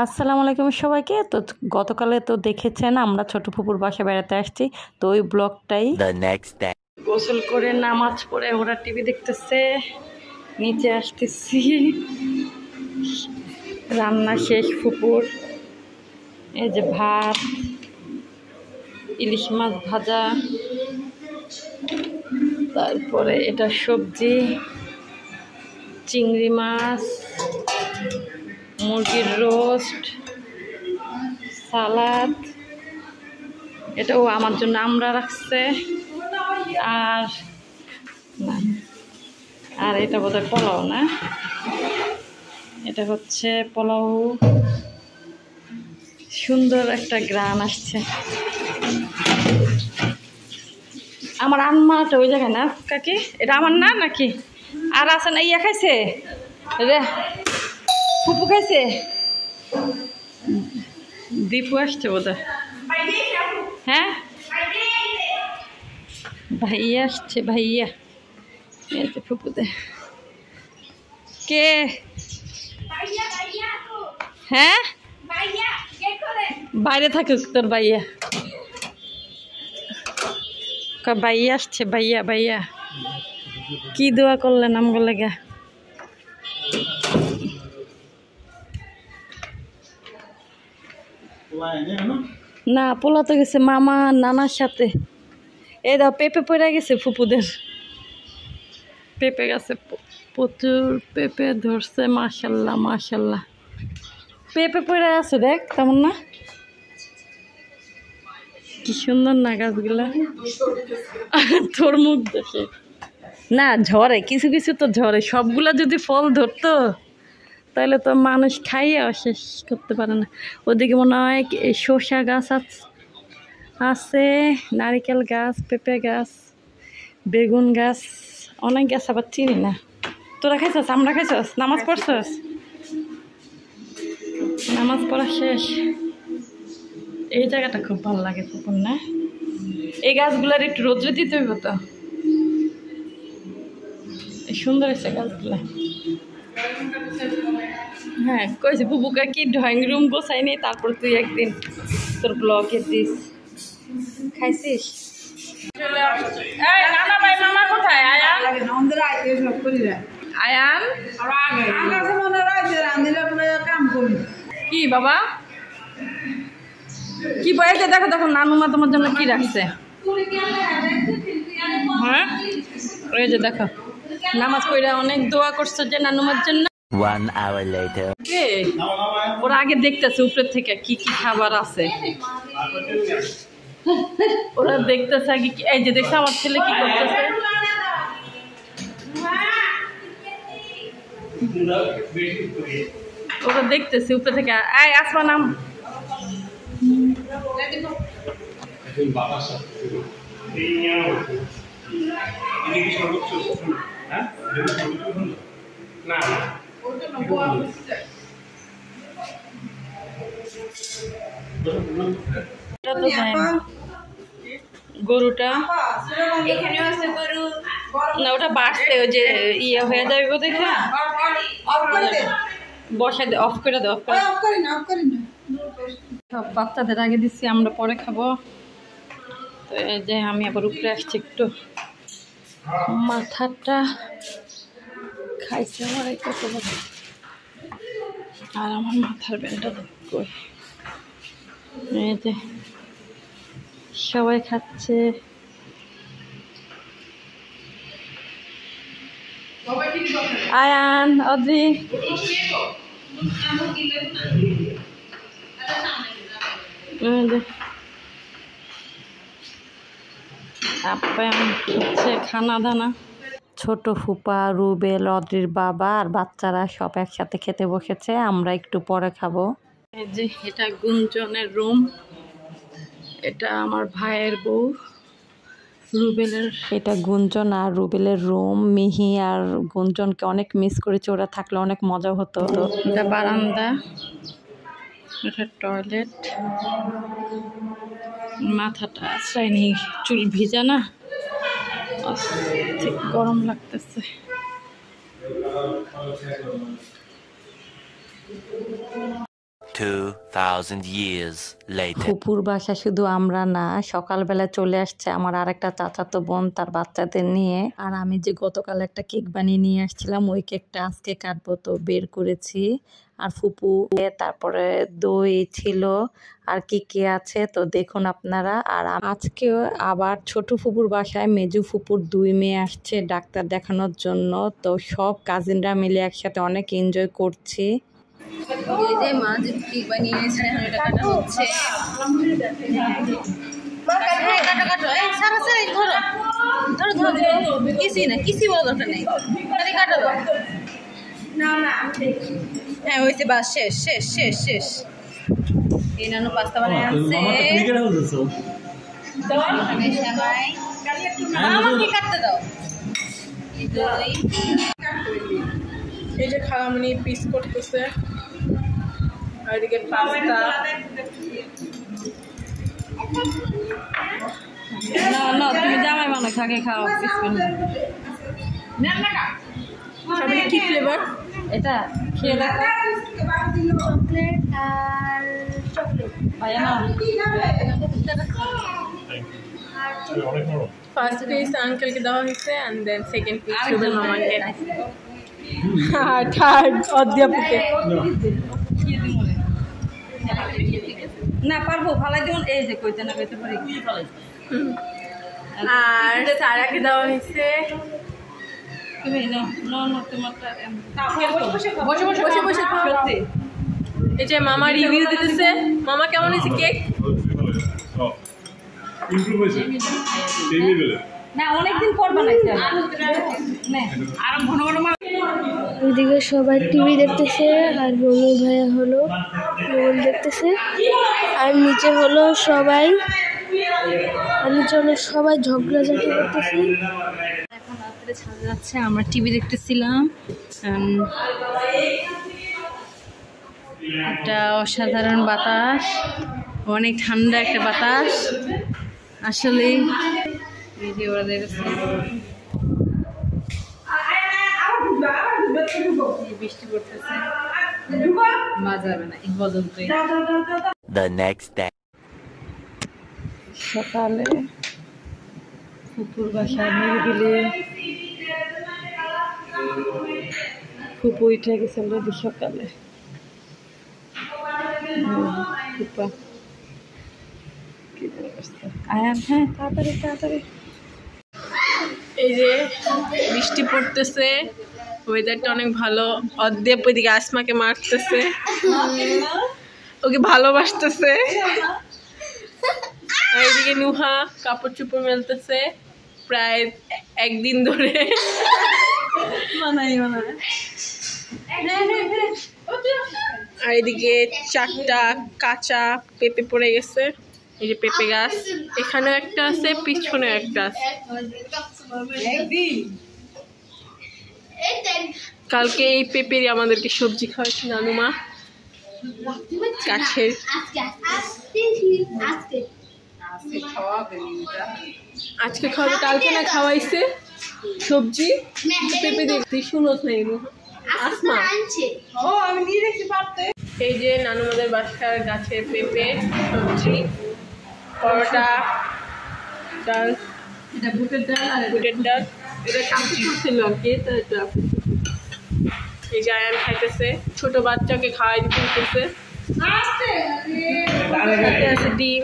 আসসালামু আলাইকুম সবাইকে। তো গতকালে তো দেখেছেন আমরা ছোট ফুপুর বাসায় বেড়াতে আসছি, তো ওই ব্লগটাই গোসল করে নামাজ পড়ে ওরা টিভি দেখতেছে, নিচে আসতেছি, রান্না শেষ ফুপুর। এই যে ভাত, ইলিশ মাছ ভাজা, তারপরে এটা সবজি, চিংড়ি মাছ, মুরগির রোস্ট, সালাদ, এটাও আমার জন্য আমরা রাখছে। আর না, আর এটা বোধহয় পোলাও না, এটা হচ্ছে পোলাও। সুন্দর একটা গ্রান আসছে। আমার আনমাটা ওই জায়গায় না কাকি, এটা আমার না নাকি? আর আছে না, ইয়া খাইছে রে, ফুপু খাইছে, দীপু আসছে বোধহয়। হ্যাঁ ভাইয়া আসছে, ভাইয়া ফুপুতে কে? হ্যাঁ বাইরে থাকুক তোর ভাইয়া, ভাইয়া আসছে, ভাইয়া ভাইয়া কি দোয়া করলেন আমগো লাগা? না, পোলা তো গেছে মামা নানার সাথে। এই দাও পেঁপে পড়ে গেছে ফুপুদের, পেঁপে গাছে প্রচুর পেঁপে ধরছে, মাশাল্লাহ মাশাল্লাহ। পেঁপে পড়ে আছে দেখ, তেমন না? কি সুন্দর না গাছগুলা, তোর মুখ দেখে না ঝরে, কিছু কিছু তো ঝরে, সবগুলা যদি ফল ধরতো তাহলে তো মানুষ খাইয়ে শেষ করতে পারে না। ওদিকে মনে হয় শসা গাছ আছে, নারিকেল গাছ, পেঁপে গাছ, বেগুন গাছ, অনেক গাছ আবার চিনি না। তোরা খাইছস? আমরা খাইছস? নামাজ পড়ছস? নামাজ পড়া শেষ। এই জায়গাটা খুব ভালো লাগে ফুপুর না? এই গাছগুলার একটু রোদ্রে দিতে হইব তো। সুন্দর হয়েছে গাছগুলা। হ্যাঁ কইছি বুবুকা কি ড্রয়িং রুম গোছাই নেই, তারপর তুই একদিন তোর ব্লগে দিস। খাইছিস? নানা ভাই মামা কোথায়? আয়ান আয়ান কি বাবা কি বয়েছে? দেখো দেখো নানুমা তোমার জন্য কি রাখছে। হ্যাঁ ওই যে দেখো, নামাজ পড়ে অনেক দোয়া করছে যে নানুমার জন্য। 1 hour later. ওরা আগে দেখতেছে উপরের থেকে কি কি খাবার আছে, ওরা দেখতেছে আগে। এই যে দেখছে আমার ছেলে কি করতেছে, ওরা দেখতেছে উপরে থেকে। এই আসমা নাম, গরুটা না ওটা বাড়ছে, ওই যে ইয়ে হয়ে যাবে বোধ হয়। বসা দে, অফ করে দে, অফ করে সব বাচ্চাদের আগে দিচ্ছি, আমরা পরে খাবো। তো এই যে আমি আবার উপরে আসছি একটু, মাথাটা খাইছে আমার এই কত বছর, আর আমার মাথার ব্যান্ডটা কই। এই যে সবাই খাচ্ছে, আয়ান অদ্রি আপ্যায়ন হচ্ছে, খানা দানা। ছোট ফুপা, রুবেল, অদ্রির বাবা আর বাচ্চারা সব একসাথে খেতে বসেছে, আমরা একটু পরে খাবো। এই যে এটা গুঞ্জনের রুম, এটা আমার ভাইয়ের বউ রুবেলের, এটা গুঞ্জন আর রুবেলের রুম। মিহি আর গুঞ্জনকে অনেক মিস করেছে, ওরা থাকলে অনেক মজা হতো। এটা বারান্দা, এটা টয়লেট। মাথাটা আশ্রয় নেই, চুল ভিজা না, ঠিক গরম লাগতেছে। 2,000 years later. ফুপুর বাসা শুধু আমরা না, সকালবেলা চলে আসছে আমার আরেকটা চাচাতো বোন তার বাচ্চাদের নিয়ে। আর আমি যে গতকাল একটা কেক বানিয়ে নিয়ে আসছিলাম ওই কেকটা আজকে কাটবো, তো বের করেছি। আর ফুপু, তারপরে দই ছিল, আর কি আছে তো দেখুন আপনারা। আর আজকে আবার ছোট ফুপুর বাসায় মেজু ফুপুর 2 মেয়ে আসছে ডাক্তার দেখানোর জন্য, তো সব কাজিনরা মিলে একসাথে অনেক এনজয় করছি। এই যে মা যে কেক বানিয়েছে এটা কাটা হচ্ছে। কাটো এই সারা সারা ধরো ধরো ধরো কিছুই বলা দরকার নেই, খালি কাটো দাও। হ্যাঁ হয়েছে, বাস শেষ শেষ শেষ শেষ। এই নানু পাস্তা বানিয়ে আনছে। আমাকে কাটতে দাও। এই যে খালামণি পিস করতেছে, আর এদিকে পাস্তা। না না তুমি জামাই মানুষ আগে খাও, পিস করে সবাই কি ফ্লেভার? এটা খেয়ে দেখো। চকলেট আর চকলেট ভাইয়া না ফার্স্ট পিস আঙ্কেলকে দেওয়া হয়েছে and then second piece Rubel মামাকে, আর থার্ড অধ্যাপকে। না পারবো ফালাই দিন, এই যে কইতে না কইতে পারি কি ফালাই। আর সারাকে দেওয়া হয়েছে। তুমি না না না তোমারটা বসে বসে বসে বসে সত্যি। এই যে মামা রিভিউ দিতেছে। মামা কেমন হয়েছে কেক? না অনেকদিন পর বানাইছি আর ঘন ঘন ওইদিকে সবাই টিভি দেখতেছে, আর রুমু ভাইয়া হলো মোবাইল দেখতেছে, আর নিচে হলো সবাই ঝগড়াঝাটি করতেছে। এখন রাত্রে ছাদে যাচ্ছে, আমরা টিভি দেখতেছিলাম। একটা অসাধারণ বাতাস, অনেক ঠান্ডা একটা বাতাস আসলে। এই যে ওরা দেখছে বৃষ্টি পড়তেছে, মজা হবে না এই পর্যন্তই। The next day. সকালে ফুপুর বাসায় নিরিবিলি ফুপু উঠে গেছে অলরেডি সকালে। ফুপা আয়ান, হ্যাঁ তাড়াতাড়ি তাড়াতাড়ি। এই যে বৃষ্টি পড়তেছে, ওয়েদারটা অনেক ভালো। অর্ধেক ওইদিকে আসমাকে মারতেছে, ওকে ভালোবাসতেছে। আর এইদিকে নুহা কাপড় চোপড় মেলতেছে প্রায় একদিন ধরে। আর এদিকে 4টা কাঁচা পেঁপে পড়ে গেছে। এই যে পেঁপে গাছ, এখানেও একটা আছে, পিছনেও একটা আছে। কালকে এই পেঁপেরই আমাদেরকে সবজি খাওয়াইছে নানুমা গাছের। আজকে খাওয়াবে, কালকে না খাওয়াইছে সবজি পেঁপে দেখতে শুনোস নাই আসমা। এই যে নানুমাদের বাসার গাছের পেঁপে সবজি, পরোটা, ডাল, এটা বুটের ডাল আর বুটের ডাল। এটা কাঁচি ছিল আর কি, তো এটা এই যে আয়ান খাইতেছে, ছোট বাচ্চাকে খাওয়াই দিতেছে। আছে ডিম।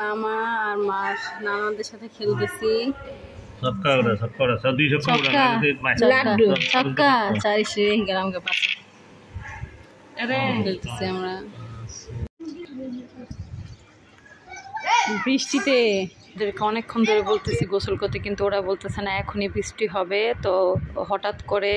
মামা আর মা নানাদের সাথে খেলতেছি। ছক্কা 40 গ্রাম के पास খেলতেছি আমরা বৃষ্টিতে। অনেকক্ষণ ধরে বলতেছি গোসল করতে, কিন্তু ওরা বলতেছে না এখনই বৃষ্টি হবে। তো হঠাৎ করে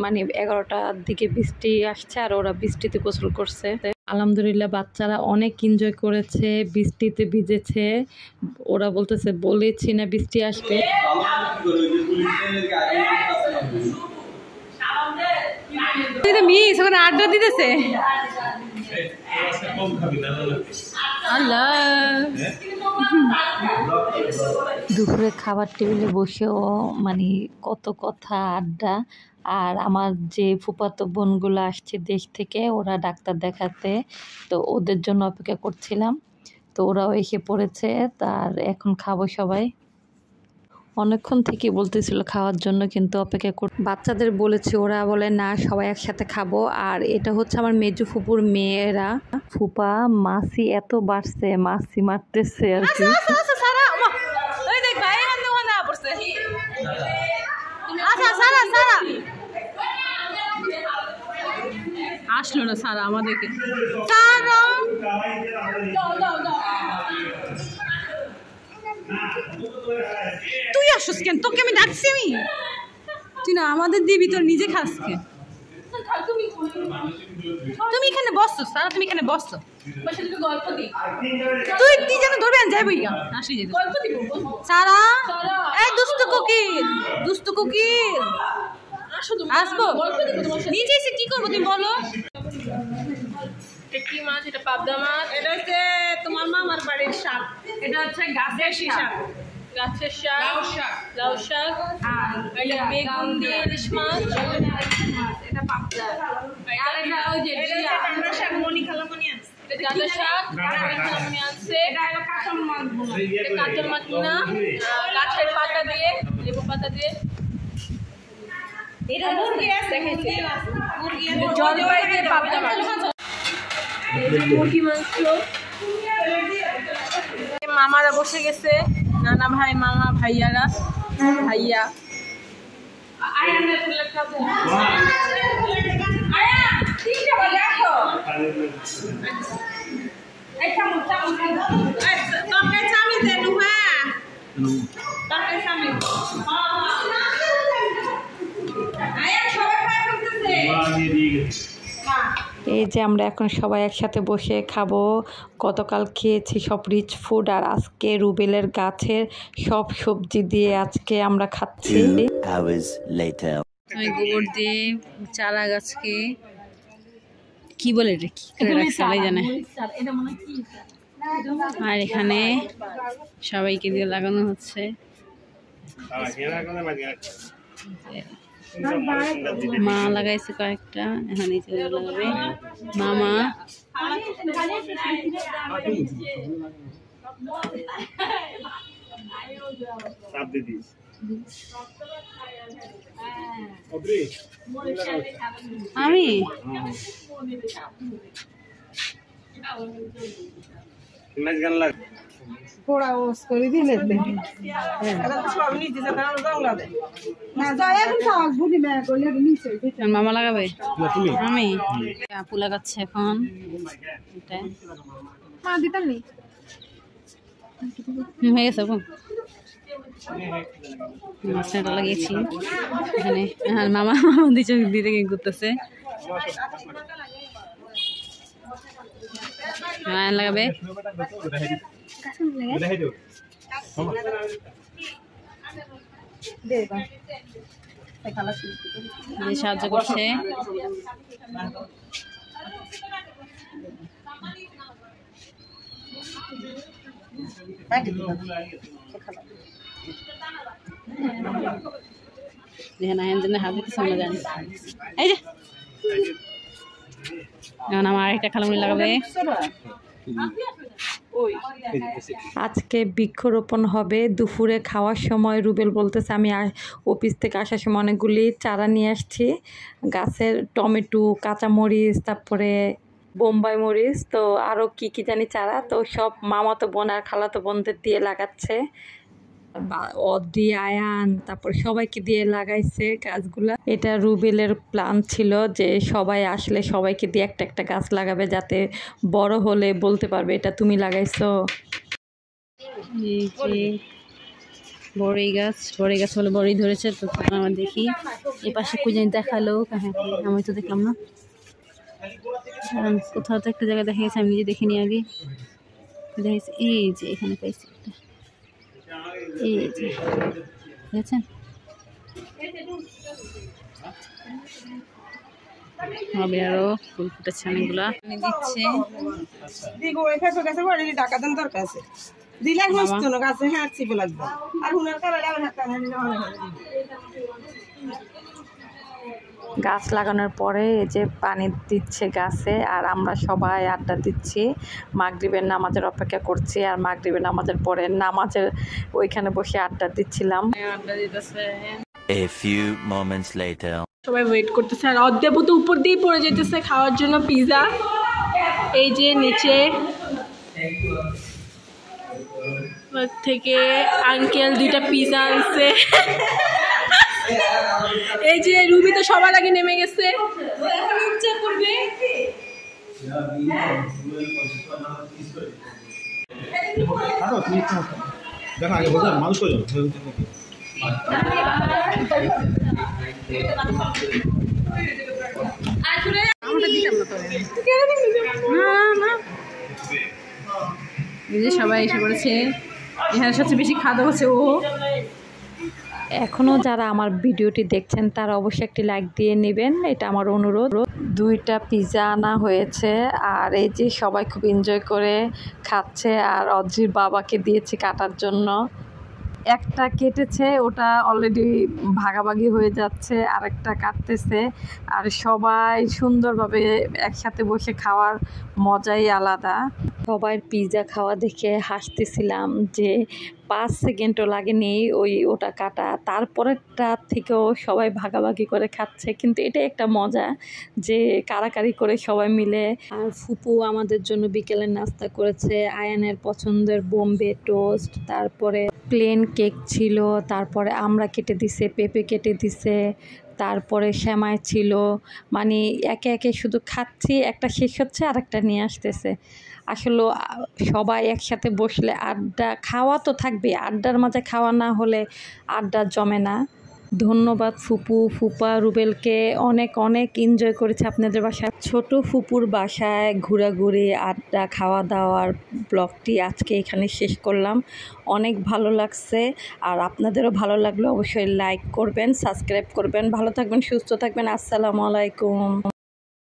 মানে 11টার দিকে বৃষ্টি আসছে, আর ওরা বৃষ্টিতে গোসল করছে। আলহামদুলিল্লাহ বাচ্চারা অনেক এনজয় করেছে, বৃষ্টিতে ভিজেছে। ওরা বলতেছে বলেছি না বৃষ্টি আসবে। মিস ওখানে আড্ডা দিতেছে। আল্লাহ দুপুরে খাবার টেবিলে বসেও মানে কত কথা আড্ডা। আর আমার যে ফুফাতো বোনগুলো আসছে দেশ থেকে, ওরা ডাক্তার দেখাতে, তো ওদের জন্য অপেক্ষা করছিলাম। তো ওরাও এসে পড়েছে, তার এখন খাবো সবাই। অনেকক্ষণ থেকে বলতেছিল খাওয়ার জন্য, কিন্তু অপেক্ষা বাচ্চাদের বলেছি, ওরা বলে না সবাই একসাথে খাবো। আর এটা হচ্ছে আমার মেজু ফুপুর মেয়েরা। ফুপা মাসি এত বাড়ছে, মাসি মারতেছে আর কি। আসলো না সারা আমাদেরকে। তুই আসছিস কেন? তোকে আমি ডাকছি আমি। তুই না আমাদের দিবি, তোর নিজে খাসকে। তুমি এখানে বসছো সারা, তুমি এখানে বসছো। তুই যেন ধরবে যাইবই আসি সারা। এই দুষ্টু কোকিল, দুষ্টু কোকিল আসবো নিজে এসে কি করবো তুমি বলো? কি মাছ? এটা পাবদা মাছ। এটা হচ্ছে তোমার মামার বাড়ির শাক। এটা হচ্ছে গাছের শাক, গাছের শাক, লাউ শাক। আর এটা বেগুন দিয়ে ইলিশ মাছ। এটা পাবদা। আর এটা ওই যে ডাঁটা শাক, মনি খালামনি আছে। এটা ডাঁটা শাক, খালামনি আছে। এটা কাঁচল মাছ ভুনা। এটা কাঁচল মাছ ভুনা, গাছের পাতা দিয়ে, লেবু পাতা দিয়ে। এটা মুরগি আছে, দেখাইছি মুরগি আছে, জলপাই দিয়ে পাবদা মাছ। মুরগি মাংস। মামারা বসে গেছে, নানা ভাই, মামা, ভাইয়ারা, ভাইয়া। এই যে আমরা এখন সবাই একসাথে বসে খাবো। গতকাল খেয়েছি সব রিচ ফুড, আর আজকে রুবেলের গাছের সব সবজি দিয়ে আজকে আমরা খাচ্ছি। 2 hours later. আমি গোবর দিয়ে চারা গাছকে কি বলে রে, কি করে রাখছে আলাই জানে। আর এখানে সবাইকে দিয়ে লাগানো হচ্ছে। মা লাগাইছে কয়েকটা, এখন এই লাগাবে মামা। আমি মামা লাগাবে, আমি আপু লাগাচ্ছে এখন। হয়ে গেছে আপু, মাছটা লাগিয়েছি এখানে। আর মামা দিচ্ছে দিতে কি করতেছে, লাগাবে সাহায্য করছে। হাত দিতে সামনে যান। এই যে আমার আরেকটা খালামুড়ি লাগাবে। আজকে বৃক্ষরোপণ হবে। দুপুরে খাওয়ার সময় রুবেল বলতেছে, আমি অফিস থেকে আসার সময় অনেকগুলি চারা নিয়ে আসছি গাছের, টমেটো, কাঁচামরিচ, তারপরে বোম্বাই মরিচ, তো আরও কি কি জানি চারা, তো সব মামাতো বোন আর খালাতো বোনদের দিয়ে লাগাচ্ছে। অদ্রি, আয়ান, তারপর সবাইকে দিয়ে লাগাইছে গাছগুলা। এটা রুবেলের প্ল্যান ছিল যে সবাই আসলে সবাইকে দিয়ে একটা একটা গাছ লাগাবে, যাতে বড় হলে বলতে পারবে এটা তুমি লাগাইছো। বড়ই গাছ বলে বড়ই ধরেছে, তো আমার দেখি এই পাশে কুজানি দেখালো। হ্যাঁ আমি তো দেখলাম না, কোথাও তো একটা জায়গায় দেখা গেছে, আমি নিজে দেখিনি আগে। দেখেছি এই যে এখানে পাইছি একটা, এই যে দেখেছেন। হবে আরো ফুল ফুটেছে অনেকগুলা, দিচ্ছে গাছ লাগানোর পরে এই যে পানি দিচ্ছে গাছে, আর আমরা সবাই আড্ডা দিচ্ছি, মাগরিবের নামাজের অপেক্ষা করছি। আর মাগরিবের নামাজের পরে নামাজের ওইখানে বসে আড্ডা দিচ্ছিলাম। আড্ডা দিতেছে। A few moments later. সবাই ওয়েট করতেছে, আর অর্ধেক তো উপর দিয়ে পড়ে যেতেছে খাওয়ার জন্য পিজা। এই যে নিচে থেকে আঙ্কেল 2টা পিজা আনছে। এই যে রুবি তো সবার আগে নেমে গেছে। মানুষ সবাই এসে পড়েছে। এখানে সবচেয়ে বেশি খাওয়া দাওয়া হচ্ছে ও। এখনও যারা আমার ভিডিওটি দেখছেন তারা অবশ্যই একটি লাইক দিয়ে নেবেন, এটা আমার অনুরোধ। 2টা পিজা আনা হয়েছে, আর এই যে সবাই খুব এনজয় করে খাচ্ছে। আর অজির বাবাকে দিয়েছি কাটার জন্য। একটা কেটেছে, ওটা অলরেডি ভাগাভাগি হয়ে যাচ্ছে, আরেকটা কাটতেছে। আর সবাই সুন্দরভাবে একসাথে বসে খাওয়ার মজাই আলাদা। সবাই পিৎজা খাওয়া দেখে হাসতেছিলাম যে 5 সেকেন্ডও লাগেনি ওটা কাটা। তারপরেরটা থেকেও সবাই ভাগাভাগি করে খাচ্ছে, কিন্তু এটা একটা মজা যে কারাকারি করে সবাই মিলে। আর ফুপু আমাদের জন্য বিকেলের নাস্তা করেছে, আয়ানের পছন্দের বোম্বে টোস্ট, তারপরে প্লেন কেক ছিল, তারপরে আমরা কেটে দিছে, পেঁপে কেটে দিছে, তারপরে সেমাই ছিল। মানে একে একে শুধু খাচ্ছি, একটা শেষ হচ্ছে আর একটা নিয়ে আসতেছে। আসলে সবাই একসাথে বসলে আড্ডা খাওয়া তো থাকবে, আড্ডার মাঝে খাওয়া না হলে আড্ডা জমে না। ধন্যবাদ ফুপু, ফুপা, রুবেলকে। অনেক অনেক এনজয় করেছে আপনাদের বাসায়। ছোট ফুপুর বাসায় ঘোরাঘুরি, আড্ডা, খাওয়া দাওয়ার ব্লগটি আজকে এখানে শেষ করলাম। অনেক ভালো লাগছে, আর আপনাদেরও ভালো লাগলে অবশ্যই লাইক করবেন, সাবস্ক্রাইব করবেন। ভালো থাকবেন, সুস্থ থাকবেন। আসসালামু আলাইকুম।